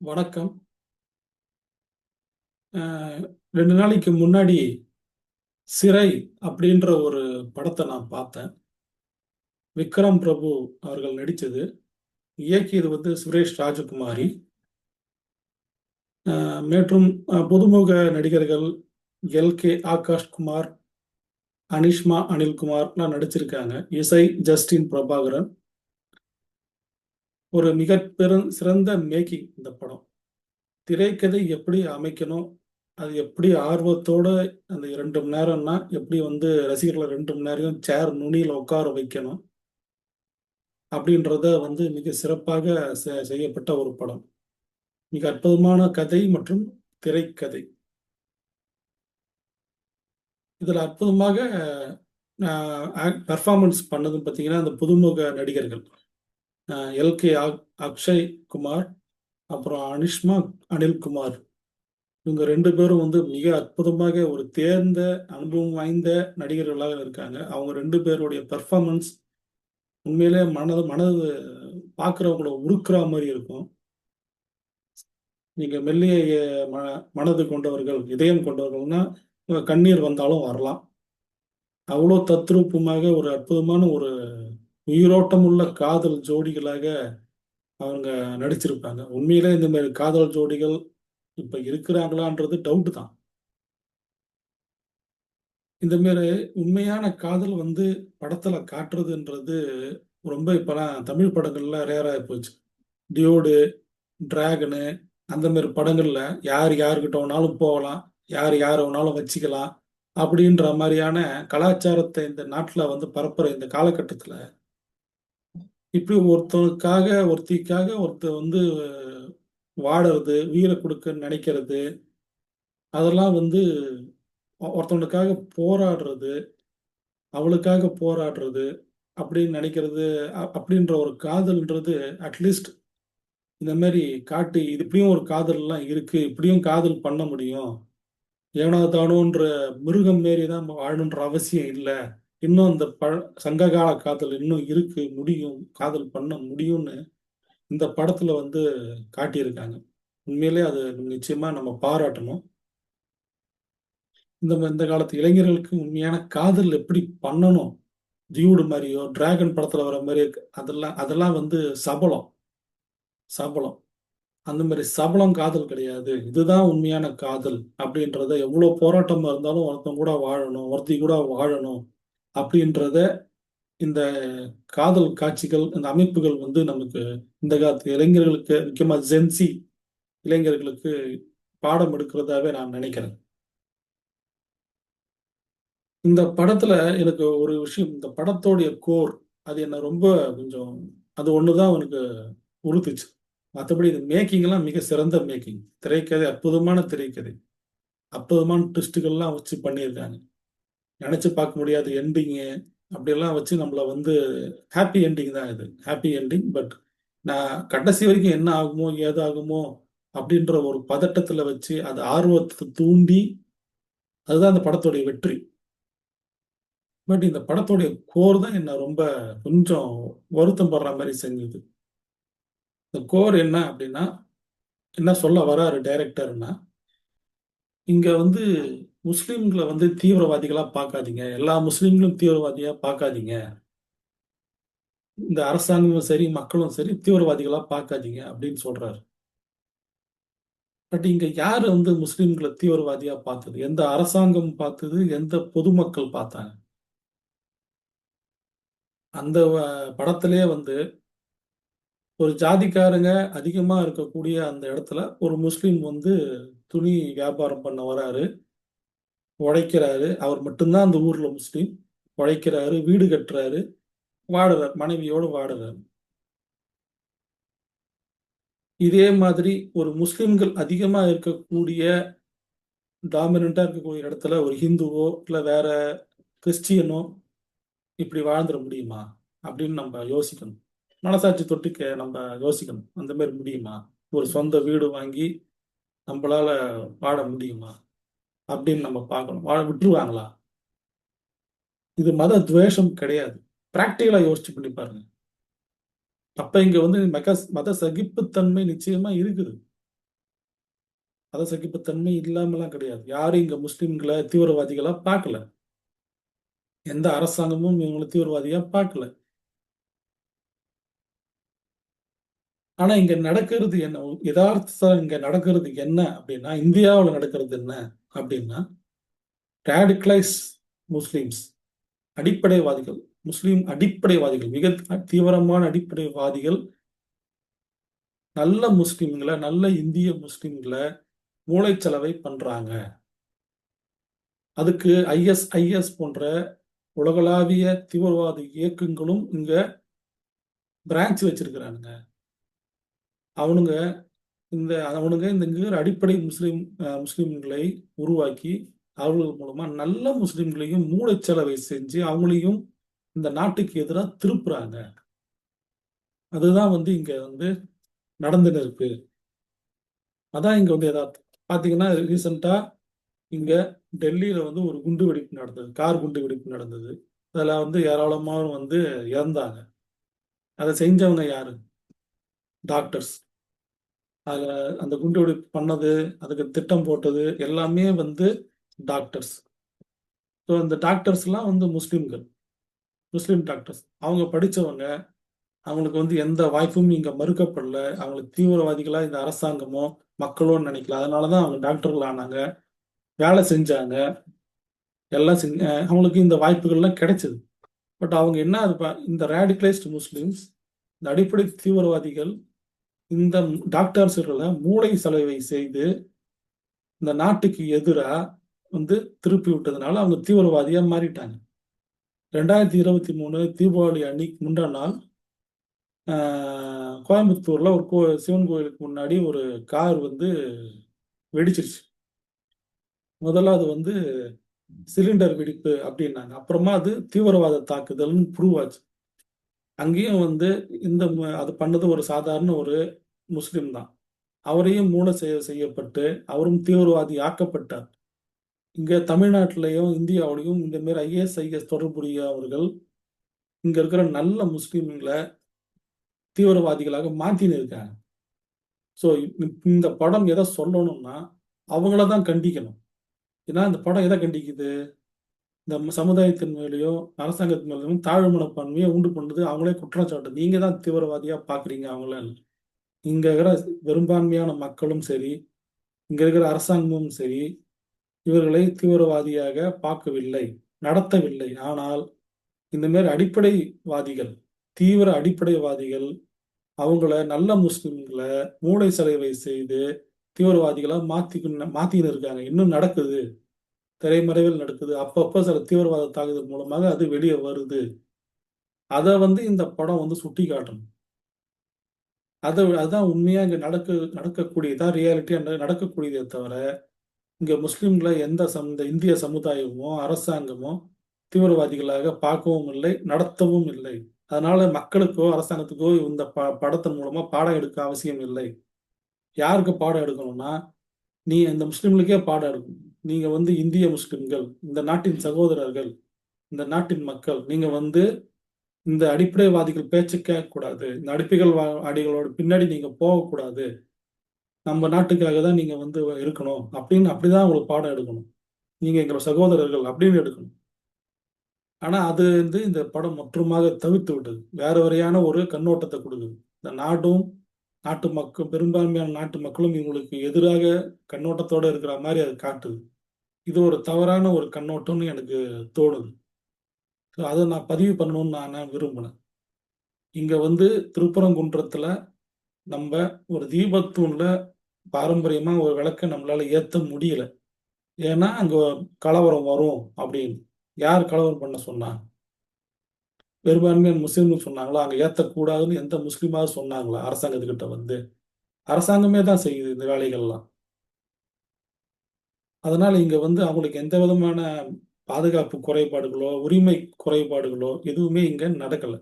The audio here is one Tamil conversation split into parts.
வணக்கம். அ 2 நாளைக்கு முன்னாடி சிறை அப்படின்ற ஒரு படத்த நான் பார்த்தேன். விக்ரம் பிரபு அவர்கள் நடிச்சது. இயக்கியது சுரேஷ் ராஜகுமாரி. அ மற்றும் புதுமுக நடிகர்கள் எல்.கே. ஆகாஷ் குமார், அனிஷ்மா அனில்குமார்லாம் நடிச்சிருக்காங்க. இசை ஜஸ்டின் பிரபாகரன். ஒரு மிக சிறந்த மேக்கிங் இந்த படம். திரைக்கதை எப்படி அமைக்கணும், அது எப்படி ஆர்வத்தோட அந்த 2 மணி நேரம்னா, எப்படி ரசிகர்கள 2 மணி நேரம் சேர் நுனியில உட்கார வைக்கணும், அப்படின்றத மிக சிறப்பாக செய்யப்பட்ட ஒரு படம். மிக அற்புதமான கதை மற்றும் திரைக்கதை. இதுல அற்புதமாக பெர்ஃபார்மன்ஸ் பண்ணதுன்னு பார்த்தீங்கன்னா, அந்த புதுமுக நடிகர்கள். எல்.கே. அக்ஷய் குமார், அப்புறம் அனிஷ்மா அனில்குமார். இவங்க 2 பேரும் மிக அற்புதமாக ஒரு தேர்ந்த, அனுபவம் வாய்ந்த நடிகர்களாக இருக்காங்க. அவங்க 2 பேருடைய பெர்ஃபார்மன்ஸ் உண்மையிலே மனது மனது பார்க்குறவங்கள உருக்குற மாரி இருக்கும். நீங்க மெல்லிய ம மனது கொண்டவர்கள், இதயம் கொண்டவர்கள்னா, கண்ணீர் வந்தாலும் வரலாம். அவ்வளோ தத்ரூபமாக ஒரு அற்புதமான ஒரு உயிரோட்டமுள்ள காதல் ஜோடிகளாக அவங்க நடிச்சிருப்பாங்க. உண்மையிலே இந்த மாரி காதல் ஜோடிகள் இப்ப இருக்கிறாங்களான்றது டவுட் தான். இந்த மாரி உண்மையான காதல் படத்துல காட்டுறதுன்றது ரொம்ப இப்பலாம் தமிழ் படங்கள்ல ரேர் ஆயி போச்சு. டியூடு, டிராகனு அந்த மாரி படங்கள்ல யார் யார்கிட்ட வேணாலும் போகலாம். யார் யார வேணாலும் வச்சுக்கலாம். அப்படின்ற மாரியான கலாச்சாரத்த இந்த நாட்டுல பரப்புற இந்த காலகட்டத்துல, இப்படி ஒருத்தனுக்காக, ஒருத்திக்காக ஒருத்தன் வாடுறது, உயிர குடுக்கன்னு நெனைக்கிறது, அதெல்லாம் ஒருத்தவனுக்காக போராடுறது, அவளுக்காக போராடுறது, அப்படின்னு நெனைக்கிறது, அப்படின்ற ஒரு காதல்ன்றது அட்லீஸ்ட் இந்த மாரி காட்டி, இது இப்படியும் ஒரு காதல்லாம் இருக்கு. இப்படியும் காதல் பண்ண முடியும். ஏனோ தானோன்ற மிருகம் மாரி தான் வாழணுன்ற அவசியம் இல்ல. இன்னும் அந்த சங்ககால காதல் இன்னும் இருக்கு, முடியும். காதல் பண்ண முடியும்னு இந்த படத்துல காட்டியிருக்காங்க. உண்மையிலே அது நிச்சயமா நம்ம பாராட்டணும். இந்த காலத்து இளைஞர்களுக்கு உண்மையான காதல் எப்படி பண்ணணும்? டியூடு மாரியோ, டிராகன் படத்துல வர மாரி அதெல்லாம் அதெல்லாம் சபலம், சபலம். அந்த மாரி சபலம் காதல் கிடையாது. இதுதான் உண்மையான காதல் அப்படின்றத எவ்வளோ போராட்டமா இருந்தாலும் ஒருத்தன் கூட வாழணும், ஒருத்தி கூட வாழணும் அப்படின்றத இந்த காதல் காட்சிகள், இந்த அமைப்புகள் நமக்கு இந்த காலத்து இளைஞர்களுக்கு, முக்கியமா ஜென்சி இளைஞர்களுக்கு பாடம் எடுக்கிறதாவே நான் நினைக்கிறேன். இந்த படத்துல எனக்கு ஒரு விஷயம், இந்த படத்தோடைய கோர் அது என்ன ரொம்ப கொஞ்சம் அது ஒண்ணுதான் எனக்கு உறுத்துச்சு. மத்தபடி இது மேக்கிங் எல்லாம் மிக சிறந்த மேக்கிங். திரைக்கதை அற்புதமான திரைக்கதை. அற்புதமான ட்விஸ்ட்டுகள்லாம் வச்சு பண்ணியிருக்காங்க. நெனச்சு பார்க்க முடியாத எண்டிங்கு அப்படியெல்லாம் வச்சு நம்மள ஹாப்பி எண்டிங் தான் இது. Happy ending. பட் நான் கடைசி வரைக்கும் என்ன ஆகுமோ, ஏதாகுமோ அப்படின்ற ஒரு பதட்டத்துல வச்சு, அது ஆர்வத்த தூண்டி, அதுதான் அந்த படத்துடைய வெற்றி. பட் இந்த படத்துடைய கோர் தான் என்ன ரொம்ப கொஞ்சம் வருத்தம் படுற மாரி செஞ்சது. இந்த கோர் என்ன அப்படின்னா, என்ன சொல்ல வராரு டைரக்டர்ன்னா, இங்க முஸ்லிம்கள தீவிரவாதிகளா பார்க்காதீங்க. எல்லா முஸ்லிம்களும் தீவிரவாதியா பார்க்காதீங்க. இந்த அரசாங்கமும் சரி, மக்களும் சரி தீவிரவாதிகளா பார்க்காதீங்க அப்படின்னு சொல்றாரு. பட் இங்க யாரு முஸ்லிம்கள தீவிரவாதியா பார்த்தது? எந்த அரசாங்கம் பார்த்தது? எந்த பொதுமக்கள் பார்த்தாங்க? அந்த படத்திலேயே ஒரு ஜாதிக்காரங்க அதிகமா இருக்கக்கூடிய அந்த இடத்துல ஒரு முஸ்லிம் துணி வியாபாரம் பண்ண வராரு, உழைக்கிறாரு. அவர் மட்டும்தான் அந்த ஊர்ல முஸ்லிம். உழைக்கிறாரு, வீடு கட்டுறாரு, வாடுறார், மனைவியோடு வாடுறார். இதே மாதிரி ஒரு முஸ்லிம்கள் அதிகமா இருக்கக்கூடிய, டாமினண்டா இருக்கக்கூடிய இடத்துல ஒரு ஹிந்துவோ, இல்ல வேற கிறிஸ்டியனோ இப்படி வாழ்ந்துட முடியுமா? அப்படின்னு நம்ம யோசிக்கணும். மனசாட்சி தொட்டு நம்ம யோசிக்கணும். அந்த மாதிரி முடியுமா? ஒரு சொந்த வீடு வாங்கி நம்மளால வாழ முடியுமா? அப்படின்னு நம்ம பார்க்கணும். வாழ விட்டுருவாங்களா? இது மத துவேஷம் கிடையாது. பிராக்டிகலா யோசிச்சு பண்ணி பாருங்க. அப்ப இங்க மத சகிப்புத்தன்மை நிச்சயமா இருக்குது. மத சகிப்புத்தன்மை இல்லாமலாம் கிடையாது. யாரும் இங்க முஸ்லிம்களை தீவிரவாதிகளா பார்க்கல. எந்த அரசாங்கமும் இவங்களை தீவிரவாதியா பார்க்கல. ஆனா இங்க நடக்கிறது என்ன, யதார்த்தம் இங்க நடக்கிறது என்ன அப்படின்னா, இந்தியாவில் நடக்கிறது என்ன அப்படின்னா, ரேடிகலைஸ் முஸ்லிம்ஸ், அடிப்படைவாதிகள், முஸ்லிம் அடிப்படைவாதிகள், மிக தீவிரமான அடிப்படைவாதிகள் நல்ல முஸ்லிம்களை, நல்ல இந்திய முஸ்லிம்களை மூளைச்சலவை பண்றாங்க. அதுக்கு ஐஎஸ் போன்ற உலகளாவிய தீவிரவாத இயக்கங்களும் இங்க பிரான்ச் வச்சிருக்கிறானுங்க. அவனுங்க அவனுங்க இந்த இங்க அடிப்படை முஸ்லிம்களை உருவாக்கி அவர்கள் மூலமா நல்ல முஸ்லிம்களையும் மூளைச்சலவை செஞ்சு அவங்களையும் இந்த நாட்டுக்கு எதிராக திருப்புறாங்க. அதுதான் இங்க நடந்துன்னு இருக்கு. அதான் இங்க யதார்த்தம். பாத்தீங்கன்னா ரீசெண்டா இங்க டெல்லியில ஒரு குண்டு வெடிப்பு நடந்தது, கார் குண்டு வெடிப்பு நடந்தது. அதுல ஏராளமாக இறந்தாங்க. அதை செஞ்சவங்க யாரு? டாக்டர்ஸ். அதுல அந்த குண்டு வெடிப்பு பண்ணது, அதுக்கு திட்டம் போட்டது எல்லாமே டாக்டர்ஸ். ஸோ இந்த டாக்டர்ஸ் எல்லாம் முஸ்லிம்கள், முஸ்லிம் டாக்டர்ஸ். அவங்க படிச்சவங்க. அவங்களுக்கு எந்த வாய்ப்பும் இங்க மறுக்கப்படல. அவங்களுக்கு தீவிரவாதிகளா இந்த அரசாங்கமோ மக்களோ நினைக்கல. அதனாலதான் அவங்க டாக்டர்கள் ஆனாங்க, வேலை செஞ்சாங்க, எல்லாம் செஞ்ச அவங்களுக்கு இந்த வாய்ப்புகள்லாம் கிடைச்சது. பட் அவங்க என்ன இந்த ரேடிகலைஸ்ட் முஸ்லிம்ஸ், இந்த அடிப்படை தீவிரவாதிகள் இந்த டாக்டர்ஸ்களை மூளை சலவை செய்து இந்த நாட்டுக்கு எதிராக திருப்பி விட்டதுனால அவங்க தீவிரவாதியா மாறிட்டாங்க. 2023 தீபாவளி அன்னைக்கு முந்தா நாள் கோயம்புத்தூர்ல ஒரு சிவன் கோயிலுக்கு முன்னாடி ஒரு கார் வெடிச்சிருச்சு. முதல்ல அது சிலிண்டர் வெடிப்பு அப்படின்னாங்க. அப்புறமா அது தீவிரவாத தாக்குதல்னு ப்ரூவ் ஆச்சு. அங்கேயும் அது பண்ணது ஒரு சாதாரண ஒரு முஸ்லிம் தான். அவரையும் மூளை செய்யப்பட்டு அவரும் தீவிரவாதி ஆக்கப்பட்டார். இங்க தமிழ்நாட்டிலையும் இந்தியாவிலையும் இந்த மாதிரி ஐஎஸ் தொடர்புடையவர்கள் இங்க இருக்கிற நல்ல முஸ்லிம்களை தீவிரவாதிகளாக மாத்தின்னு இருக்காங்க. ஸோ இந்த படம் எதை சொல்லணும்னா அவங்கள தான் கண்டிக்கணும். ஏன்னா இந்த படம் எதை கண்டிக்குது? இந்த சமுதாயத்தின் மேலேயோ அரசாங்கத்தின் மேலேயும் தாழ்வு மனப்பான்மையை உண்டு பண்ணுது. அவங்களே குற்றம் சாட்டு, நீங்க தான் தீவிரவாதியா பாக்குறீங்க அவங்கள. இங்க இருக்கிற பெரும்பான்மையான மக்களும் சரி, இங்க இருக்கிற அரசாங்கமும் சரி, இவர்களை தீவிரவாதியாக பார்க்கவில்லை, நடத்தவில்லை. ஆனால் இந்த மாதிரி அடிப்படைவாதிகள், தீவிர அடிப்படைவாதிகள் அவங்கள நல்ல முஸ்லிம்களை மூளை சலவை செய்து தீவிரவாதிகளா மாத்தின்னு இருக்காங்க. இன்னும் நடக்குது, திரைமறைவில் நடக்குது. அப்பப்போ சில தீவிரவாத தாக்குதல் மூலமாக அது வெளியே வருது. அதை இந்த படம் சுட்டி காட்டணும். அதுதான் உண்மையா இங்க நடக்கக்கூடியதான் ரியாலிட்டி நடக்கக்கூடியதே தவிர இங்க முஸ்லிம்களை இந்த இந்திய சமுதாயமோ அரசாங்கமோ தீவிரவாதிகளாக பார்க்கவும் இல்லை, நடத்தவும் இல்லை. அதனால மக்களுக்கோ அரசாங்கத்துக்கோ இந்த படத்தின் மூலமா பாடம் எடுக்க அவசியம் இல்லை. யாருக்கு பாடம் எடுக்கணும்னா, நீ இந்த முஸ்லிம்களுக்கே பாடம் எடுக்கணும். நீங்க இந்திய முஸ்லிம்கள், இந்த நாட்டின் சகோதரர்கள், இந்த நாட்டின் மக்கள், நீங்க இந்த அடிப்படைவாதிகள் பேச்சு கேட்கக்கூடாது. இந்த அடிப்படைவாதிகளோட பின்னாடி நீங்க போகக்கூடாது. நம்ம நாட்டுக்காக தான் நீங்க இருக்கணும் அப்படின்னு அப்படிதான் உங்களுக்கு பாடம் எடுக்கணும். நீங்க எங்களோட சகோதரர்கள் அப்படின்னு எடுக்கணும். ஆனா அது இந்த படம் முற்றுமாக தவிர்த்து விட்டது. வேற வரையான ஒரு கண்ணோட்டத்தை கொடுக்குது. இந்த நாடும் நாட்டு மக்கள், பெரும்பான்மையான நாட்டு மக்களும் இவங்களுக்கு எதிராக கண்ணோட்டத்தோட இருக்கிற மாதிரி அது காட்டுது. இது ஒரு தவறான ஒரு கண்ணோட்டம்னு எனக்கு தோணுது. அதை நான் பதிவு பண்ணணும்னு நான் விரும்பினேன். இங்க திருப்பரங்குன்றத்துல நம்ம ஒரு தீபத்தூண்ல பாரம்பரியமா ஒரு விளக்க நம்மளால ஏத்த முடியல. ஏன்னா அங்க கலவரம் வரும் அப்படின்னு. யார் கலவரம் பண்ண சொன்னா? பெரும்பான்மையான முஸ்லீம்கள் சொன்னாங்களா? அங்க ஏத்தக்கூடாதுன்னு எந்த முஸ்லீமாவது சொன்னாங்களா? அரசாங்கத்துக்கிட்ட அரசாங்கமே தான் செய்யுது இந்த வேலைகள்லாம். அதனால இங்க அவங்களுக்கு எந்த விதமான பாதுகாப்பு குறைபாடுகளோ உரிமை குறைபாடுகளோ எதுவுமே இங்க நடக்கல.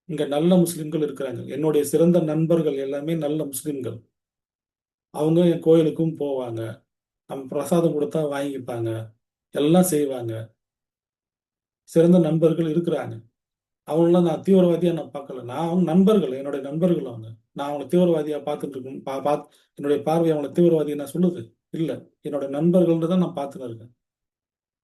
இங்க நல்ல முஸ்லிம்கள் இருக்கிறாங்க. என்னுடைய சிறந்த நண்பர்கள் எல்லாமே நல்ல முஸ்லிம்கள். அவங்க என் கோயிலுக்கும் போவாங்க, நம்ம பிரசாதம் கொடுத்தா வாங்கிப்பாங்க, எல்லாம் செய்வாங்க. சிறந்த நண்பர்கள் இருக்கிறாங்க. அவங்களாம் நான் தீவிரவாதியா நான் பார்க்கல. நான் அவங்க நண்பர்கள், என்னுடைய நண்பர்கள் அவங்க. நான் அவங்களை தீவிரவாதியா பார்த்துட்டு இருக்கேன். என்னுடைய பார்வை அவங்களை தீவிரவாதியை நான் சொல்லுது. இல்ல. என்னோட நண்பர்கள்ன்னு தான் நான் பார்த்துன்னு இருக்கேன்.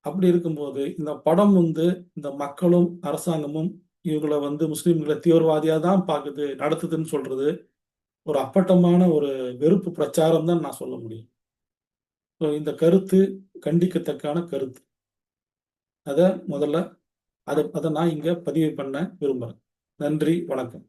அப்படி இருக்கும்போது, இந்த படம் வந்து இந்த மக்களும், அரசாங்கமும் இவங்கள வந்து முஸ்லிம்கள தீவிரவாதியா தான் பார்க்குது, நடத்துதுன்னு சொல்றது, ஒரு அப்பட்டமான ஒரு வெறுப்பு பிரச்சாரம் தான் நான் சொல்ல முடியும். ஸோ இந்த கருத்து கண்டிக்கத்தக்கான கருத்து. அத முதல்ல அத அத நான் இங்க பதிவு பண்ண விரும்புறேன். நன்றி, வணக்கம்.